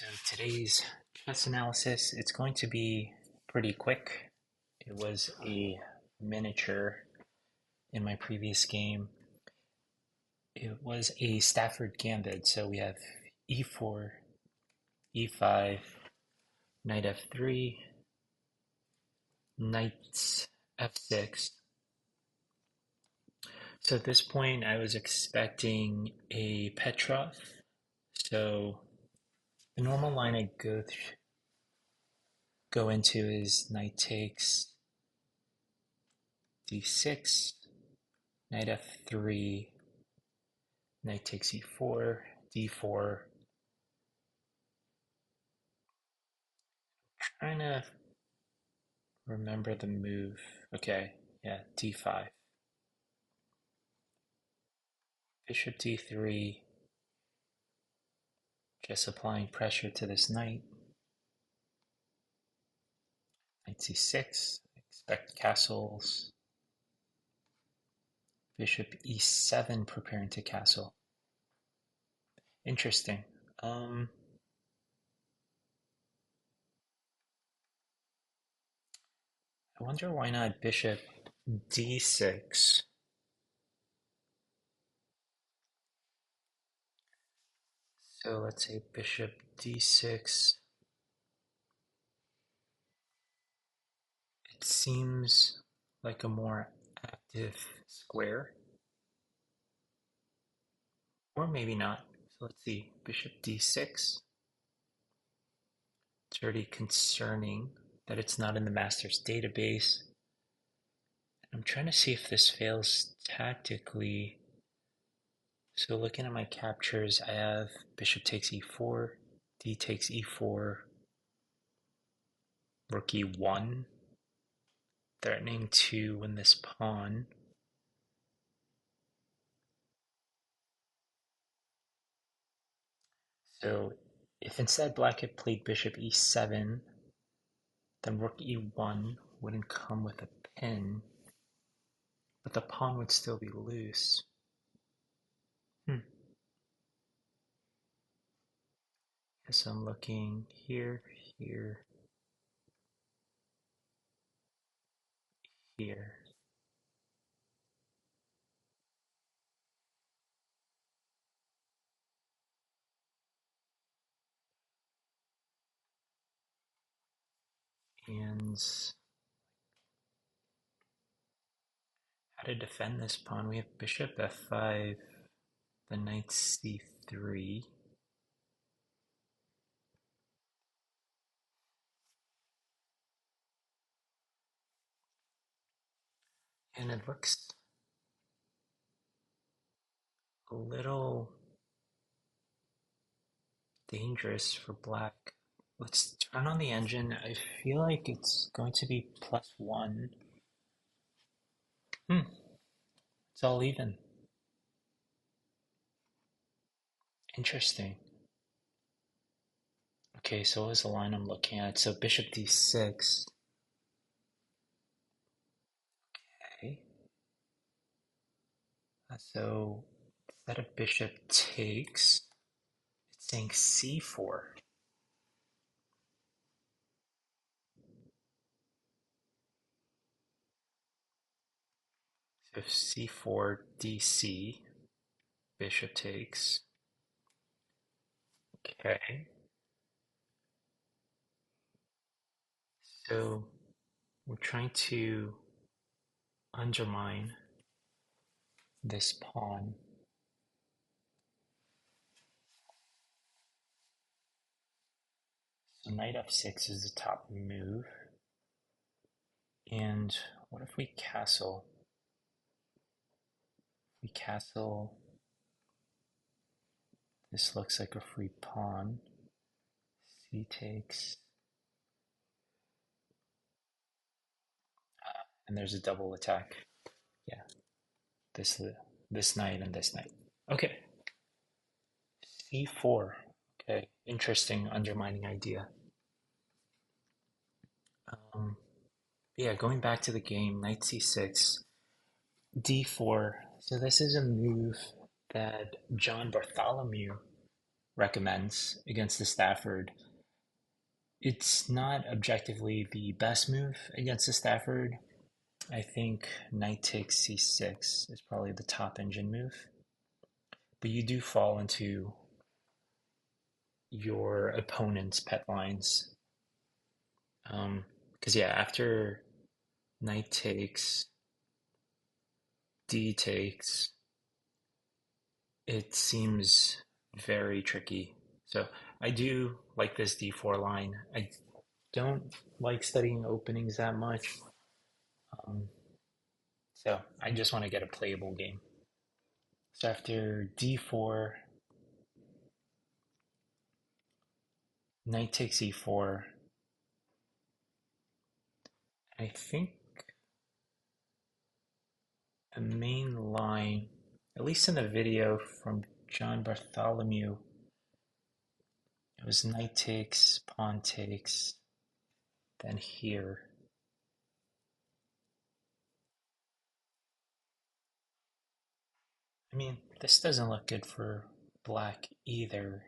So today's chess analysis, it's going to be pretty quick. It was a miniature in my previous game. It was a Stafford Gambit, so we have e4, e5, knight f3, knight f6. So at this point, I was expecting a Petrov. So the normal line I go into is knight takes d6, knight f3, knight takes e4, d4. Trying to remember the move. Okay, yeah, d5. Bishop d3, just applying pressure to this knight. Knight c6, expect castles. Bishop e7, preparing to castle. Interesting. I wonder why not bishop d6. So let's say bishop d6. It seems like a more active square, or maybe not. So let's see, bishop d6. It's already concerning that it's not in the master's database. I'm trying to see if this fails tactically. So looking at my captures, I have bishop takes e4, d takes e4, rook e1, threatening to win this pawn. So if instead black had played bishop e7, then rook e1 wouldn't come with a pin, but the pawn would still be loose. So I'm looking here, here, here. And how to defend this pawn? We have bishop f5, the knight c3. And it looks a little dangerous for black. Let's turn on the engine. I feel like it's going to be +1. It's all even. Interesting. Okay, so what was the line I'm looking at? So bishop d6. Okay. So instead of bishop takes, it's saying c4. So if c4, dc, bishop takes. Okay. So we're trying to undermine this pawn. So knight f6 is the top move. And what if we castle? If we castle, this looks like a free pawn. C takes. And there's a double attack. Yeah, this knight and this knight. Okay. C4. Okay, interesting undermining idea. Yeah, going back to the game, knight c6, d4. So this is a move that John Bartholomew recommends against the Stafford. It's not objectively the best move against the Stafford. I think knight takes c6 is probably the top engine move. But you do fall into your opponent's pet lines. Because yeah, after knight takes, d takes, it seems very tricky. So I do like this d4 line. I don't like studying openings that much. Um, so I just want to get a playable game. So after d4, knight takes e4. I think the main line, at least in the video from John Bartholomew, it was knight takes, pawn takes, then here. I mean, this doesn't look good for black either.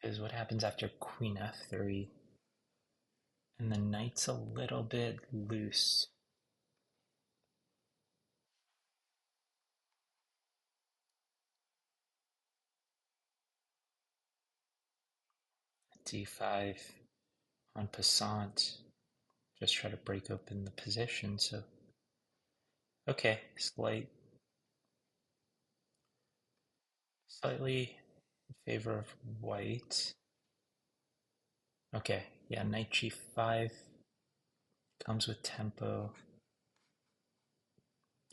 Because what happens after queen f3? And the knight's a little bit loose. d5 en passant. Just try to break open the position. So, okay, slightly in favor of white. Okay, yeah, knight g5 comes with tempo.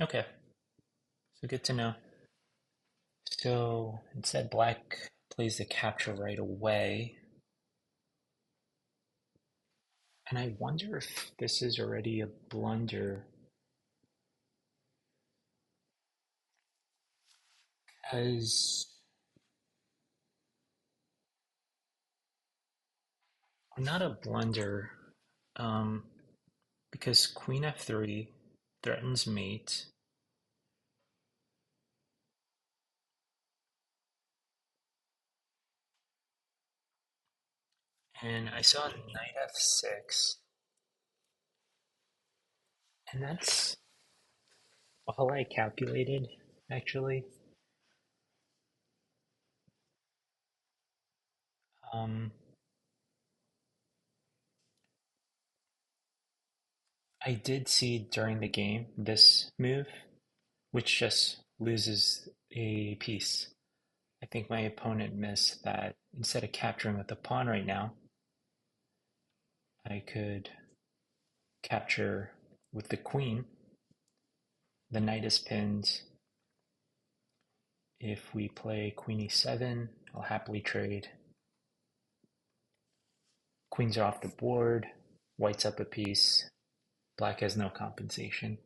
Okay, so good to know. So instead, black plays the capture right away. And I wonder if this is already a blunder. As not a blunder, um, because queen f3 threatens mate. And I saw knight f6. And that's all I calculated, actually. Um, I did see during the game this move, which just loses a piece. I think my opponent missed that instead of capturing with the pawn right now, I could capture with the queen. The knight is pinned. If we play queen e7, I'll happily trade. Queens are off the board. White's up a piece. Black has no compensation.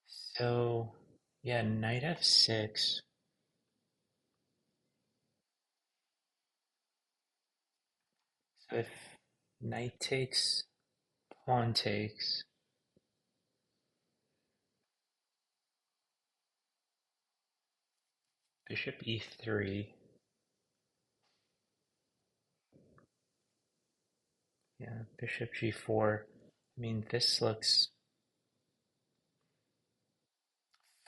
So, yeah, knight f6. So if knight takes, pawn takes, bishop e3. Yeah, bishop g4. I mean, this looks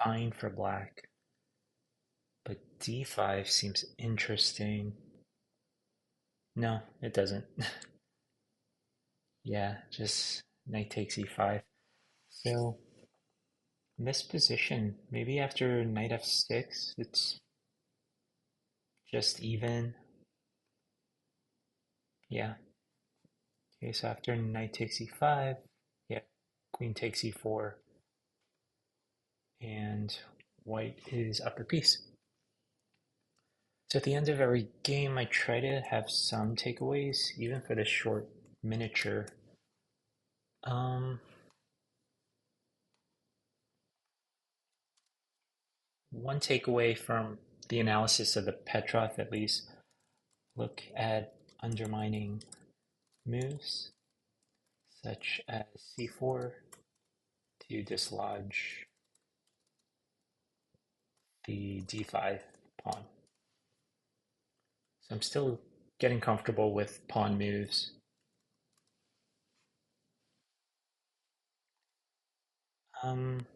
fine for black, but d5 seems interesting. No, it doesn't. Yeah, just knight takes e5. So, in this position, maybe after knight f6, it's just even. Yeah. Okay, so after knight takes e5, yeah, queen takes e4, and white is upper piece. So at the end of every game, I try to have some takeaways, even for the short miniature. Um, One takeaway from the analysis of the Petrov, at least, look at undermining moves. such as c4 to dislodge the d5 pawn. So I'm still getting comfortable with pawn moves. Um,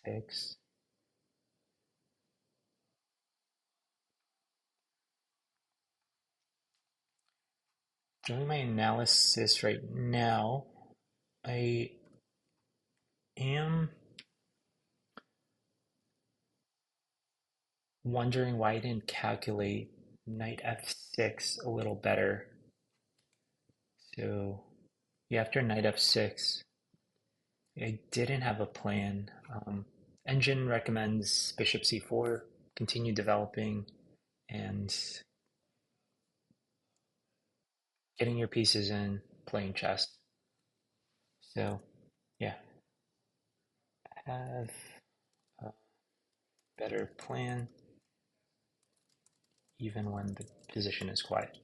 6. Doing my analysis right now, I am wondering why I didn't calculate knight f6 a little better. So, yeah, after knight f6, I didn't have a plan. Engine recommends bishop c4, continue developing, and getting your pieces in, playing chess. So, yeah, have a better plan even when the position is quiet.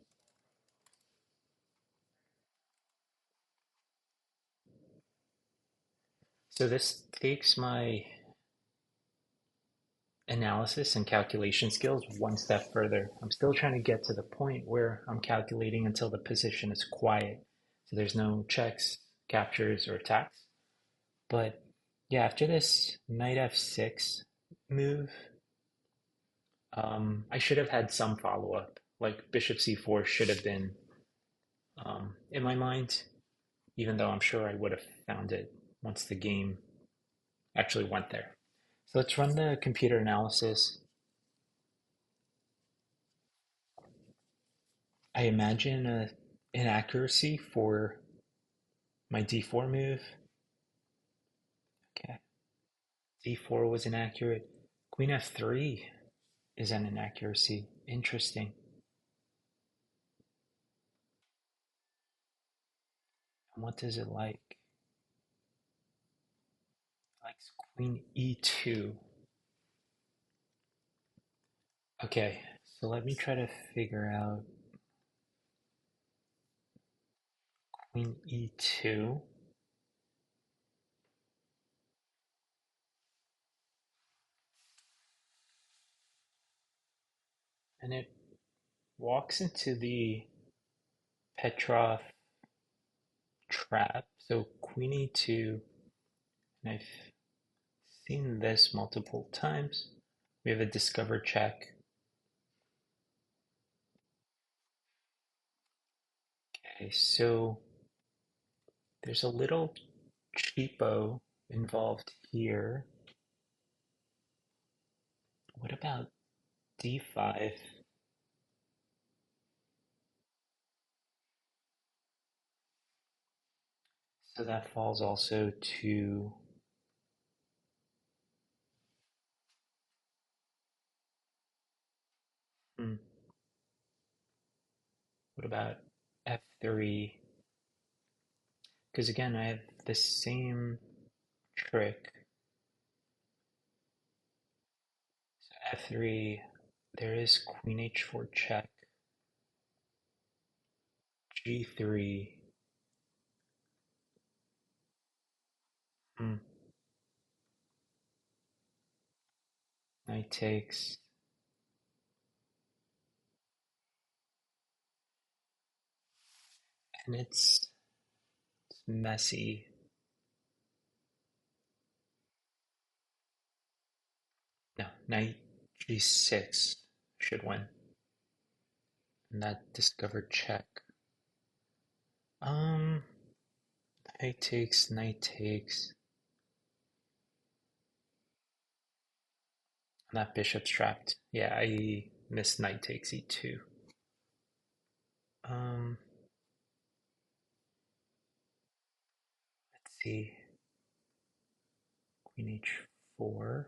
So this takes my analysis and calculation skills one step further. I'm still trying to get to the point where I'm calculating until the position is quiet. So there's no checks, captures, or attacks. But yeah, after this knight f6 move, I should have had some follow-up. Like bishop c4 should have been in my mind, even though I'm sure I would have found it once the game actually went there. So let's run the computer analysis. I imagine a inaccuracy for my d4 move. Okay, d4 was inaccurate. Queen f3 is an inaccuracy. Interesting. And what does it like? It likes queen e2. Okay, so let me try to figure out queen e2. And it walks into the Petrov trap. So queen e2, and I've seen this multiple times. We have a discover check. Okay, so there's a little cheapo involved here. What about d5? So that falls also to hmm, what about f3? Because again, I have the same trick. So f3, there is queen h4 check, g3. Hmm, knight takes. And it's messy. No, knight g6 should win. And that discovered check. Um, knight takes, knight takes. And that bishop's trapped. Yeah, I missed knight takes e2. Um, let's see. Queen h4,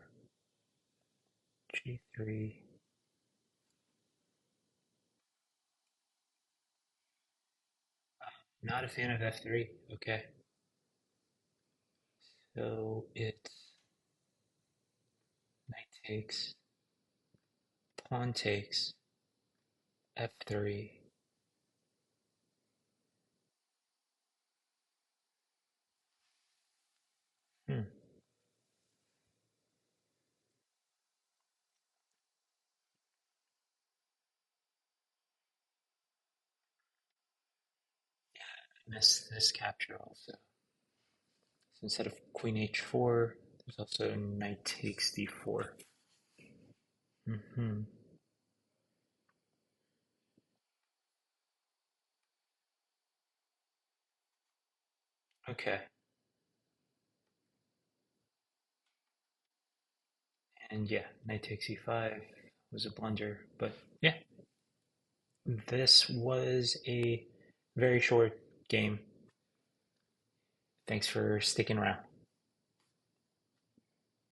g3. Not a fan of f3. Okay. So it's knight takes, pawn takes, f3. Miss this capture also. So instead of queen h4, there's also knight takes d4. Mm-hmm. Okay. And yeah, knight takes e5 was a blunder, but yeah, this was a very short game. Thanks for sticking around.